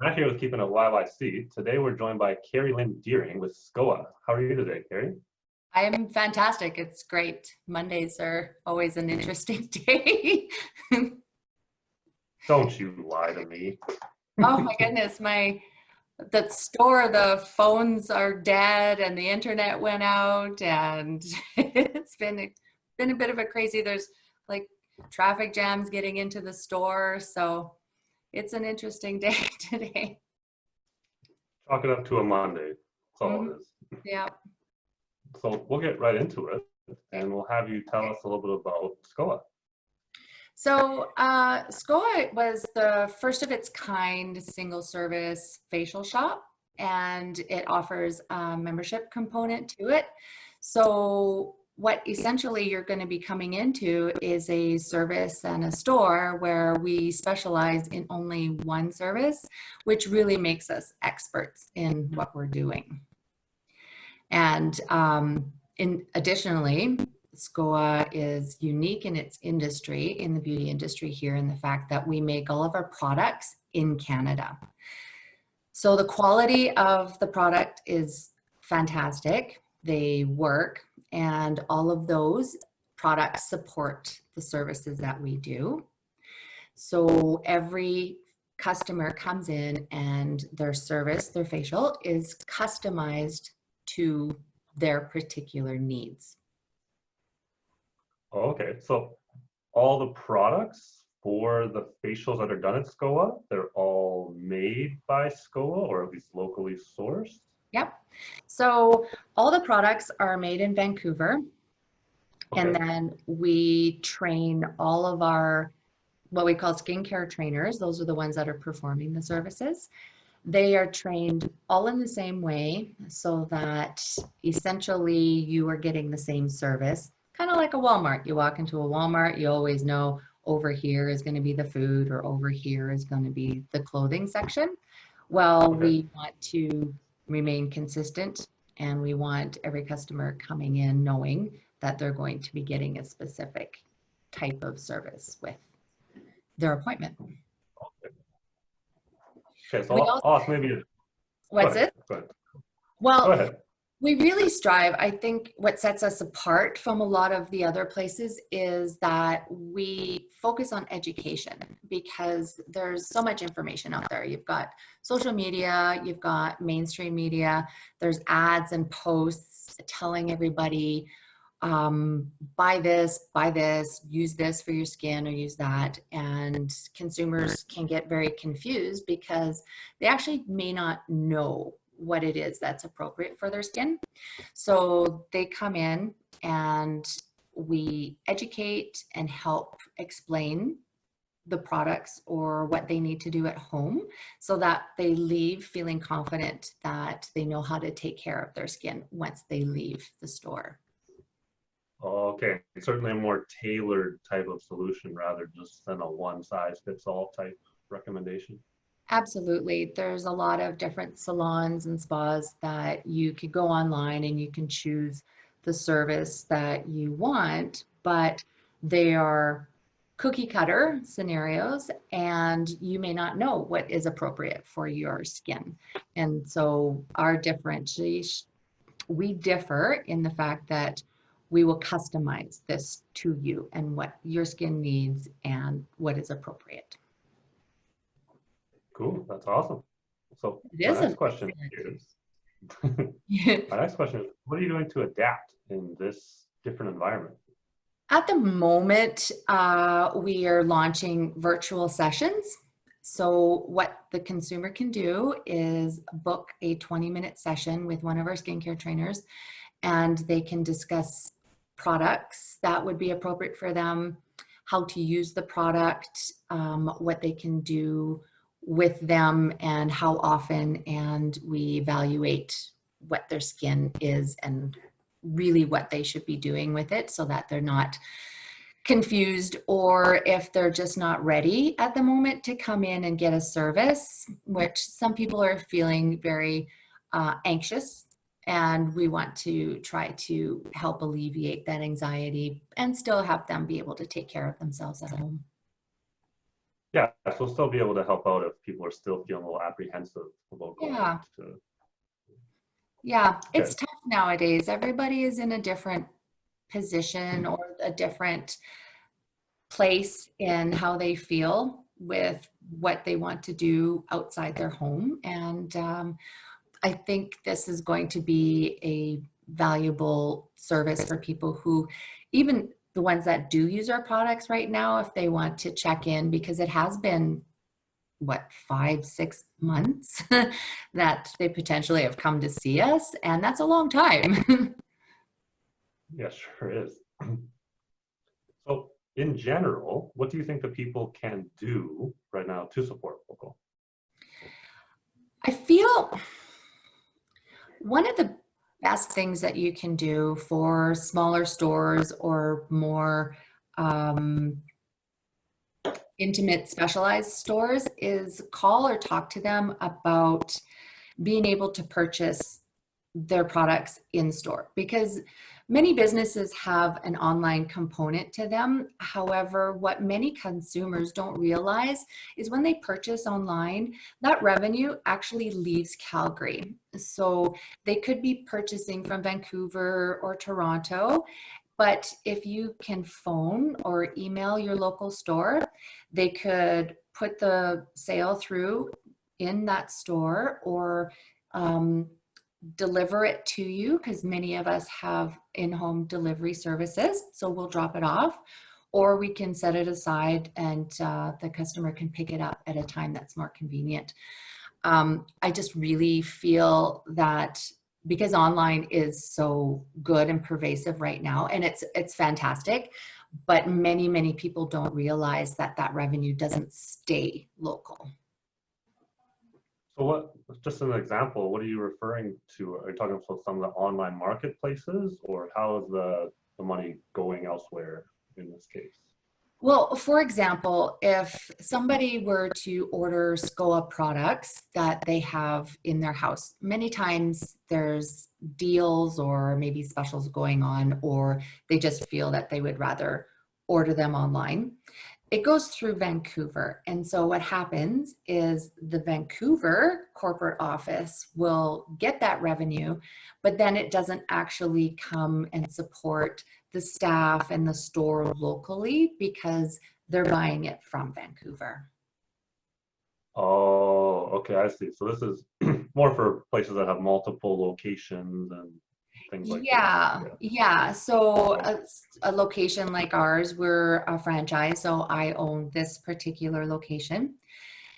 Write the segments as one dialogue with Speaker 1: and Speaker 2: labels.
Speaker 1: Matt here with Keeping It YYC. Today we're joined by Kari Lynn Deering with skoah. How are you today, Kari?
Speaker 2: I'm fantastic. It's great. Mondays are always an interesting day.
Speaker 1: Don't you lie to me.
Speaker 2: Oh my goodness, the store, the phones are dead and the internet went out and it's been a bit of a crazy, there's like traffic jams getting into the store. So it's an interesting day today.
Speaker 1: Chalk it up to a Monday. That's all it is.
Speaker 2: Yeah.
Speaker 1: So we'll get right into it and we'll have you tell us a little bit about skoah.
Speaker 2: So skoah was the first of its kind single service facial shop, and it offers a membership component to it. So what essentially you're going to be coming into is a service and a store where we specialize in only one service, which really makes us experts in what we're doing. And additionally, skoah is unique in its industry, in the beauty industry here, in the fact that we make all of our products in Canada. So the quality of the product is fantastic. They work, and all of those products support the services that we do. So every customer comes in and their service, their facial, is customized to their particular needs.
Speaker 1: Oh, okay, so all the products for the facials that are done at skoah, they're all made by skoah or at least locally sourced?
Speaker 2: Yep. So all the products are made in Vancouver. Okay. And then we train all of our, what we call skincare trainers. Those are the ones that are performing the services. They are trained all in the same way so that essentially you are getting the same service, kind of like a Walmart. You walk into a Walmart, you always know over here is going to be the food or over here is going to be the clothing section. Well, we want to remain consistent, and we want every customer coming in knowing that they're going to be getting a specific type of service with their appointment.
Speaker 1: Okay, so I'll ask maybe.
Speaker 2: What's it?
Speaker 1: Go ahead.
Speaker 2: Well,
Speaker 1: go ahead.
Speaker 2: We really strive. I think what sets us apart from a lot of the other places is that we focus on education, because there's so much information out there. You've got social media, you've got mainstream media, there's ads and posts telling everybody, buy this, use this for your skin or use that. And consumers can get very confused because they actually may not know what it is that's appropriate for their skin. So they come in and we educate and help explain the products or what they need to do at home so that they leave feeling confident that they know how to take care of their skin once they leave the store.
Speaker 1: Okay, certainly a more tailored type of solution rather just than a one-size-fits-all type recommendation.
Speaker 2: Absolutely. There's a lot of different salons and spas that you could go online and you can choose the service that you want, but they are cookie cutter scenarios and you may not know what is appropriate for your skin. And so our differentiation, we differ in the fact that we will customize this to you and what your skin needs and what is appropriate.
Speaker 1: Cool, that's awesome. So my next question is, what are you doing to adapt in this different environment?
Speaker 2: At the moment, we are launching virtual sessions. So what the consumer can do is book a 20-minute session with one of our skincare trainers, and they can discuss products that would be appropriate for them, how to use the product, what they can do with them and how often, and we evaluate what their skin is and really what they should be doing with it so that they're not confused, or if they're just not ready at the moment to come in and get a service, which some people are feeling very anxious, and we want to try to help alleviate that anxiety and still have them be able to take care of themselves at home.
Speaker 1: Yeah, so we'll still be able to help out if people are still feeling a little apprehensive about going
Speaker 2: Yeah.
Speaker 1: to.
Speaker 2: Yeah.
Speaker 1: Okay.
Speaker 2: It's tough nowadays. Everybody is in a different position or a different place in how they feel with what they want to do outside their home. And I think this is going to be a valuable service for people who, even the ones that do use our products right now, if they want to check in, because it has been what, 5, 6 months that they potentially have come to see us, and that's a long time.
Speaker 1: Yeah, sure is. So in general, what do you think the people can do right now to support local?
Speaker 2: I feel one of the best things that you can do for smaller stores or more intimate specialized stores is call or talk to them about being able to purchase their products in store, because many businesses have an online component to them. However, what many consumers don't realize is when they purchase online, that revenue actually leaves Calgary. So they could be purchasing from Vancouver or Toronto, but if you can phone or email your local store, they could put the sale through in that store, or deliver it to you, because many of us have in-home delivery services. So we'll drop it off, or we can set it aside and the customer can pick it up at a time that's more convenient. I just really feel that because online is so good and pervasive right now, and it's fantastic, but many people don't realize that that revenue doesn't stay local.
Speaker 1: So what, just an example, what are you referring to? Are you talking about some of the online marketplaces, or how is the money going elsewhere in this case?
Speaker 2: Well, for example, if somebody were to order skoah products that they have in their house, many times there's deals or maybe specials going on, or they just feel that they would rather order them online. It goes through Vancouver. And so what happens is the Vancouver corporate office will get that revenue, but then it doesn't actually come and support the staff and the store locally because they're buying it from Vancouver.
Speaker 1: Oh, okay, I see. So this is more for places that have multiple locations and things like this.
Speaker 2: Yeah,
Speaker 1: Yeah.
Speaker 2: yeah. So
Speaker 1: Okay.
Speaker 2: a location like ours, we're a franchise, so I own this particular location.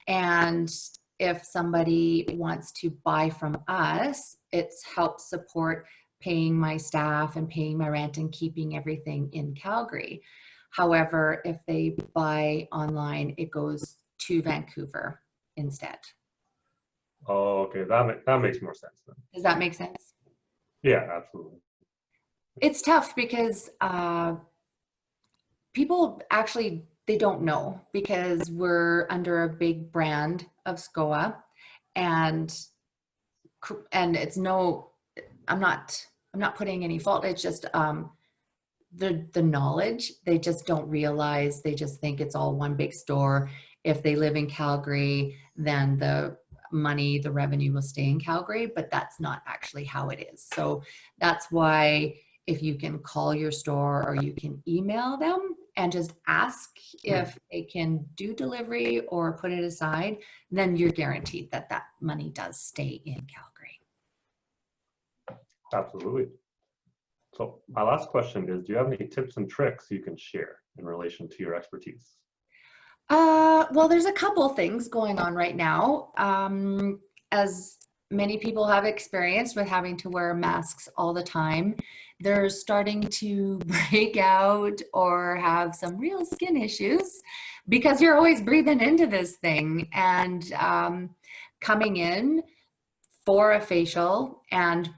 Speaker 2: And if somebody wants to buy from us, it's helps support paying my staff and paying my rent and keeping everything in Calgary. However, if they buy online, it goes to Vancouver instead.
Speaker 1: Oh, okay. That makes more sense then.
Speaker 2: Does that make sense?
Speaker 1: Yeah, absolutely.
Speaker 2: It's tough because people actually they don't know because we're under a big brand of skoah, and it's no, i'm not I'm not putting any fault. It's just the knowledge, they just don't realize. They just think it's all one big store. If they live in Calgary, then the revenue will stay in Calgary, but that's not actually how it is. So that's why if you can call your store or you can email them and just ask if they can do delivery or put it aside, then you're guaranteed that that money does stay in Calgary.
Speaker 1: Absolutely. So my last question is, do you have any tips and tricks you can share in relation to your expertise?
Speaker 2: Well, there's a couple things going on right now. As many people have experienced with having to wear masks all the time, they're starting to break out or have some real skin issues because you're always breathing into this thing and coming in for a facial, and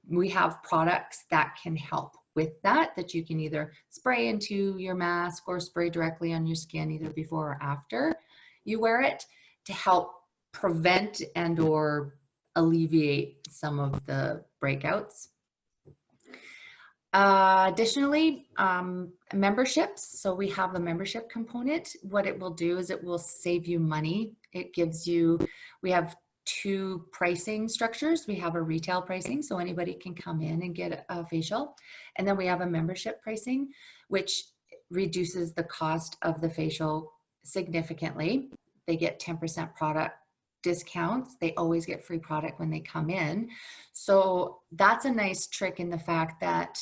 Speaker 2: we have products that can help with that you can either spray into your mask or spray directly on your skin either before or after you wear it to help prevent and or alleviate some of the breakouts. Additionally, memberships. So we have the membership component. What it will do is it will save you money. It gives you, we have two pricing structures. We have a retail pricing, so anybody can come in and get a facial. And then we have a membership pricing, which reduces the cost of the facial significantly. They get 10% product discounts. They always get free product when they come in. So that's a nice trick in the fact that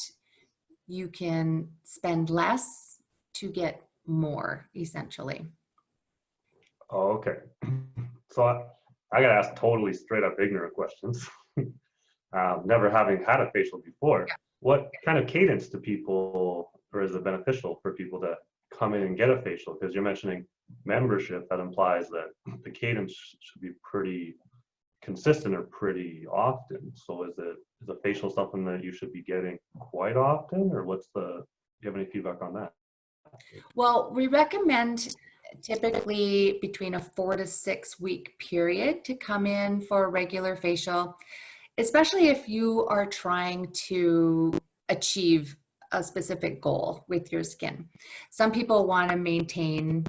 Speaker 2: you can spend less to get more, essentially.
Speaker 1: Oh, okay. So I gotta ask totally straight up ignorant questions. Never having had a facial before, what kind of cadence do people, or is it beneficial for people to come in and get a facial? Because you're mentioning membership, that implies that the cadence should be pretty consistent or pretty often. So is a facial something that you should be getting quite often, or do you have any feedback on that?
Speaker 2: Well, we recommend typically between a 4 to 6 week period to come in for a regular facial, especially if you are trying to achieve a specific goal with your skin. Some people want to maintain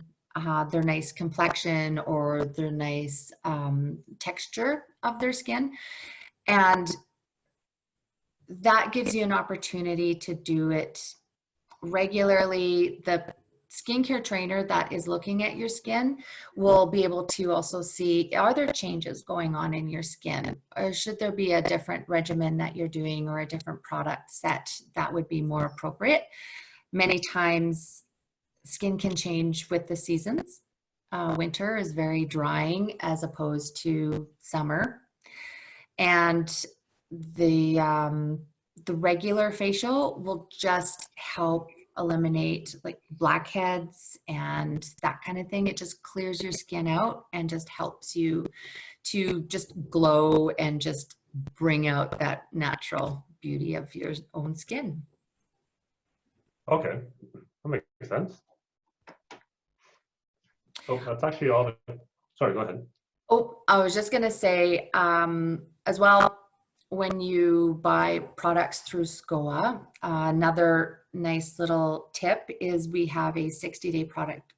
Speaker 2: their nice complexion or their nice texture of their skin. And that gives you an opportunity to do it regularly. The skincare trainer that is looking at your skin will be able to also see, are there changes going on in your skin, or should there be a different regimen that you're doing or a different product set that would be more appropriate. Many times skin can change with the seasons. Winter is very drying as opposed to summer, and the regular facial will just help eliminate like blackheads and that kind of thing. It just clears your skin out and just helps you to just glow and just bring out that natural beauty of your own skin.
Speaker 1: Okay, that makes sense. So that's actually all sorry, go ahead.
Speaker 2: Oh, I was just going to say as well, when you buy products through skoah, another nice little tip is we have a 60-day product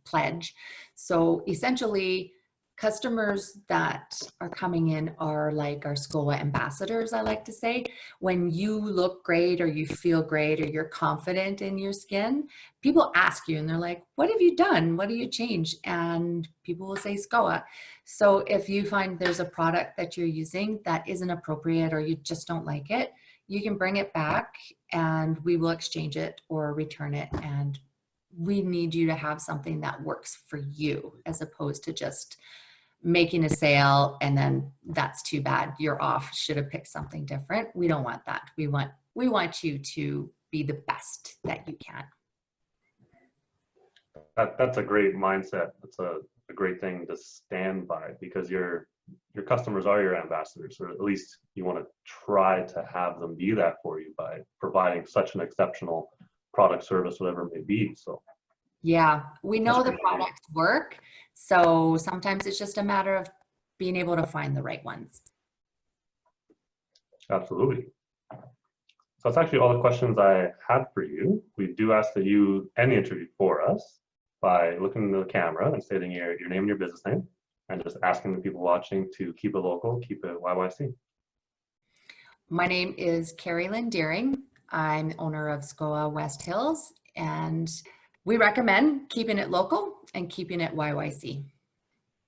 Speaker 2: pledge. So essentially, customers that are coming in are like our skoah ambassadors, I like to say. When you look great or you feel great or you're confident in your skin, people ask you and they're like, what have you done? What do you change? And people will say skoah. So if you find there's a product that you're using that isn't appropriate or you just don't like it, you can bring it back and we will exchange it or return it. And we need you to have something that works for you as opposed to just making a sale and then that's too bad, you're off, should have picked something different. We don't want that. We want you to be the best that you can.
Speaker 1: That's a great mindset. That's a great thing to stand by, because your customers are your ambassadors, or at least you want to try to have them be that for you by providing such an exceptional product, service, whatever it may be. So
Speaker 2: yeah, we know the products work, so sometimes it's just a matter of being able to find the right ones.
Speaker 1: Absolutely. So that's actually all the questions I had for you. We do ask that you end the interview for us by looking into the camera and stating your name and your business name, and just asking the people watching to keep it local, keep it YYC.
Speaker 2: My name is Kari Lynn Deering. I'm owner of skoah Westhills, and we recommend keeping it local and keeping it YYC.